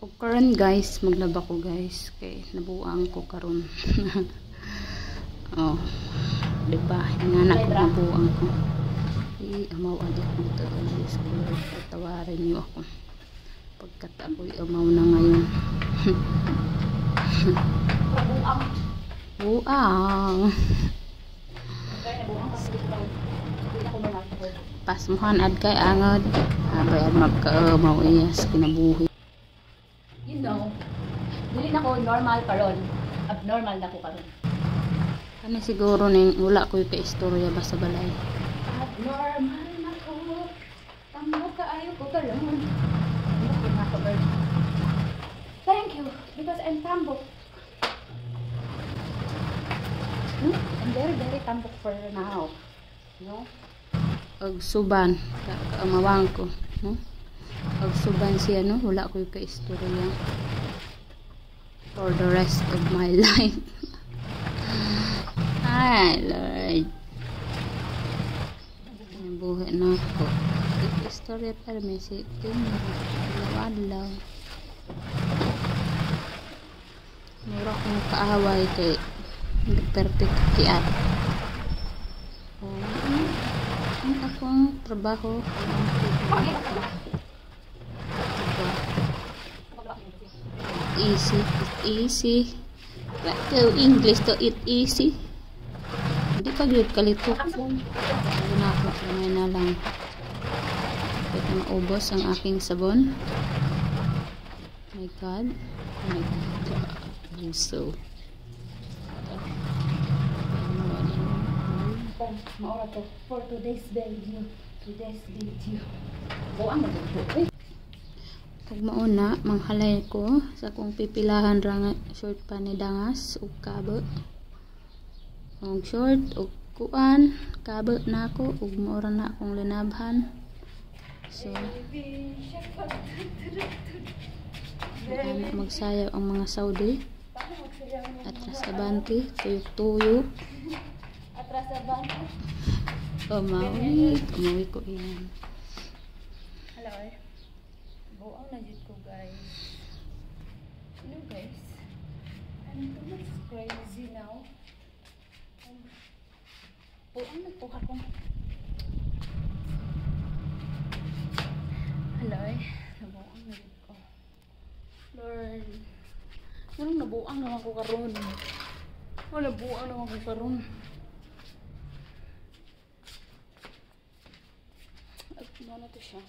O karon guys, maglaba ko guys kay nabuang ko karon. Oh, diba? Inanak ko nabuang ko. Amaw adi ko to Diyos ko, tawarin niyo ako pagkat ako'y amaw na ngayon. Buang pasmuhan ad kay angad abay ad magkaamaw iyas kinabuhi. You know, dili na ko normal karon, abnormal na ko karon. Kani siguro ning wala ko ka istorya basta balay. Abnormal na ko, tambok kaayo ko karon. Thank you, because I'm tambok. I'm very tambok for now. No? Og suban kaamawang ko, no? Og suban siya, no? Wala ko ka istorya for the rest of my life. Ay, Lord. Buhay na ako. Istorya para may sikin. Adlaw-adlaw. Mura kong kaaway kay perfect kiat. Ang akong trabaho. Easy. It's easy. But English to it easy. Hindi pa gud kalito. Ginako kamay na lang. Pwede maubos ang aking sabon. My God. My God. So. Maura to for today's video. Buang na dito. Pag mauna, manghalay ko sa kung pipilahan rang short pa ni dangas ug kabo. Ang short ug kuan, kabo na ako ug maura na akong linabhan. So, magsayaw ang mga Saudi. Atras sa banti, tuyok-tuyok. Atras sa banti. Kamawi ko iyan. Hello. Buang na dito ko guys. You know guys, I'm too much crazy now. Buang na po akong. Hello. Nabuang na dito ko. Lord. Anong nabuang naman ko karon? Wala buang naman ko karon. Ano to siya?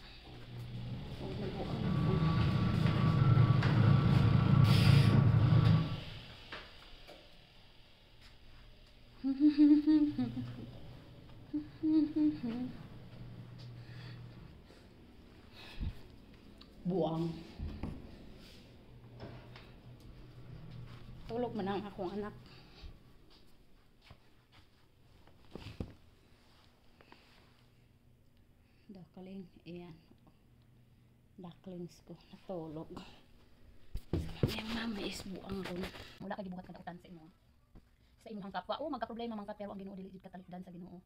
Oh, nabuang na ko. Buang. Tulog man ang akong anak. Dakaling, ayan. Ducklings ko, natulog. Yung mama is buang ron. Wala ka gibuhat ka tautan sa imo. Sa imuhang kapwa, magka-problema man ka pero ang Ginoo dili jud katalikdan sa Ginoo.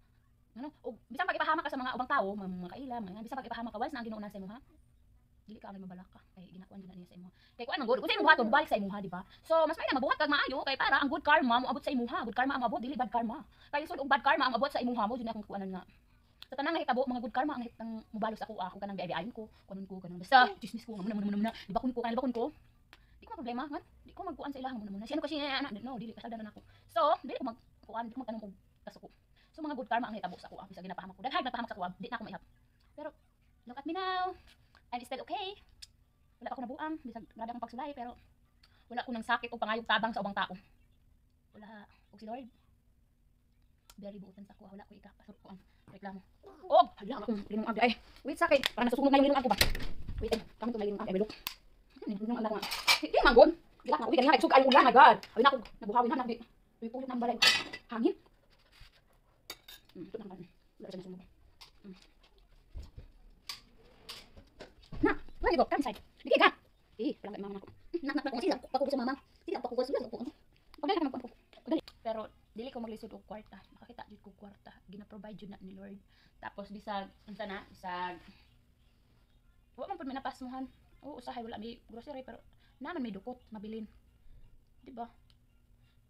Ano? Og bisan pag ipahamak ka sa mga ubang tawo, mga kaila, mga bisan pag ipahamak ka once na ang Ginoo na sa imo ha. Dili ka ang mabalaka kay ginakuan jud na niya sa imo. Kay kuan man good, kung sa imo buhaton balik sa imo ha, di ba? So mas may na mabuhat kag maayo kay para ang good karma moabot sa imo ha. Good karma ang moabot dili bad karma. Kay sud og bad karma ang moabot sa imo ha mo jud na akong kuanan nga. Sa tanang nahitabo mga good karma ang nahitang mubalos ako kanang biyayayon ko, kunon ko kanang basta chismis ko muna. Di ba kun ko kanang bakon ko? Di ko problema man. Di ko magkuan sa ilaha muna. Sino kasi anak no, dili kasagdan na ako. So, dili ko magkuan, di ko magtanong og kasuko. So mga good karma ang nahitabo sa ako, bisa ginapahamak ko. Daghan napahamak sa ako, di na ako maihap. Pero look at me now. I'm still okay. Wala ako nabuang, bisag grabe akong pagsulay pero wala ko nang sakit o pangayog tabang sa ubang tao. Wala og si Lord. Very buutan sa kuha, wala ko ikapasok ko ang reklamo. Oh, hala akong linong agay. Ay, wait sakit. Para nasusunod na yung linong ako ba? Wait, kamo to may linong agay, belok. Linong agay nga. Di mangon. Gila na, uwi ganyan, nagsug ay ulan, my God. Ay nako, nabuhawin na nagdi. Uy nang balay. Hangin. Ito nang balay. Wala siya nasunog. Na, wala dito, come inside. Digi ka. Walang kay mama nako. Nak ko sila, pako sa mama. Sila pako ko sila, pako. Pagdali ka magpako. Pagdali. Pero dili ko maglisod og kwarta. Makakita jud ko kwarta. Gina-provide jud na ni Lord. Tapos bisag unsa na, bisag wa man pud may napasmuhan. Oo, usahay wala may grocery pero naman may dukot, mabilin. Di ba?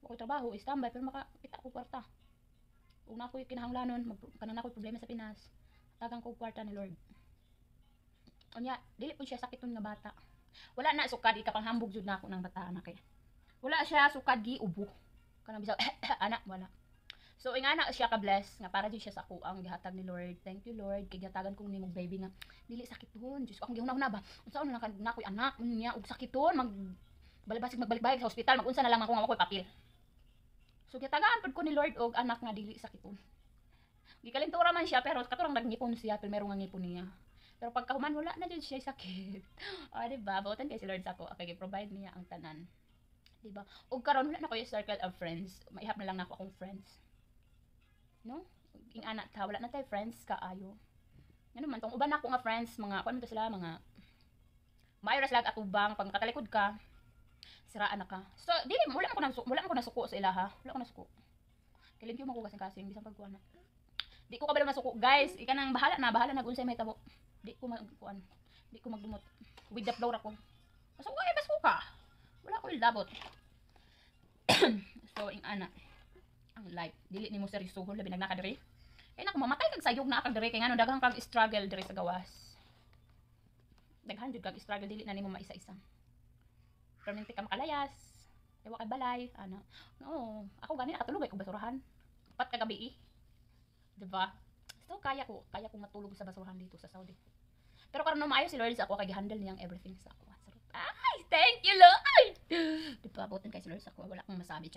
Ako trabaho, standby, pero makakita ko kwarta. Kung na ako'y kinahanglanon, kanan ako'y problema sa Pinas, tagang ko kwarta ni Lord. Unya, dili po siya sakiton nga bata. Wala na sukad, ikapanghambog jud na ako ng bata anak eh. Wala siya sukad gi ubo. Kanang bisaw anak wala. So ing anak siya ka bless nga para jud siya sa ako ang gihatag ni Lord. Thank you Lord kay gihatagan ko nimong baby nga dili sakiton. Diyos ko akong gihuna ba. Unsa na lang na ko'y anak unya ug sakiton magbalik-balik sa ospital magunsa na lang ako nga makoy papel. So gihatagaan pud ko ni Lord og anak nga dili sakiton. Gikalintura man siya pero katurang nagngipon siya pero nga ngipon niya. Pero pagkahuman wala na jud siya sakit. O diba? Bautan kay si Lord sa ako. Okay, provide niya ang tanan. Diba? Ug karon wala na ko yung circle of friends. Maihap na lang na ako akong friends. No? Ing anak ta wala na tay friends kaayo. Ngano man tong uban ako nga friends, mga kuan man to sila, mga maayo ra sila atubang pag nakatalikod ka. Siraan na ka. So, dili wala man ko nasuko sa ilaha. Wala ko nasuko. Kailan ko makugas kasing bisan pagkuan na. Di ko kabalo masuko, guys. Ika nang bahala na unsay may tabo. Di ko magkuan. Di ko magdumot. With the floor ako. Masuko ay basko ka. Wala ko ilabot. So, ing ana ang life. Dili nimo seryosohon labi nagnaka diri. Kay nako mamatay kag sayog na kag diri kay ngano daghang kag struggle diri sa gawas. Daghan jud kag struggle dili na nimo maisa-isa. Pero nang ka makalayas. Ewa kay balay ana. No, ako gani nakatulog ay kog basurahan. 4 ka gabi. Diba? So kaya ko matulog sa basurahan dito sa Saudi. Pero karon maayo si Lord sa ako kay gi-handle niyang everything sa ako. Ay, thank you Lord. Diba? Butin kay si Lord sa ako wala akong masabi.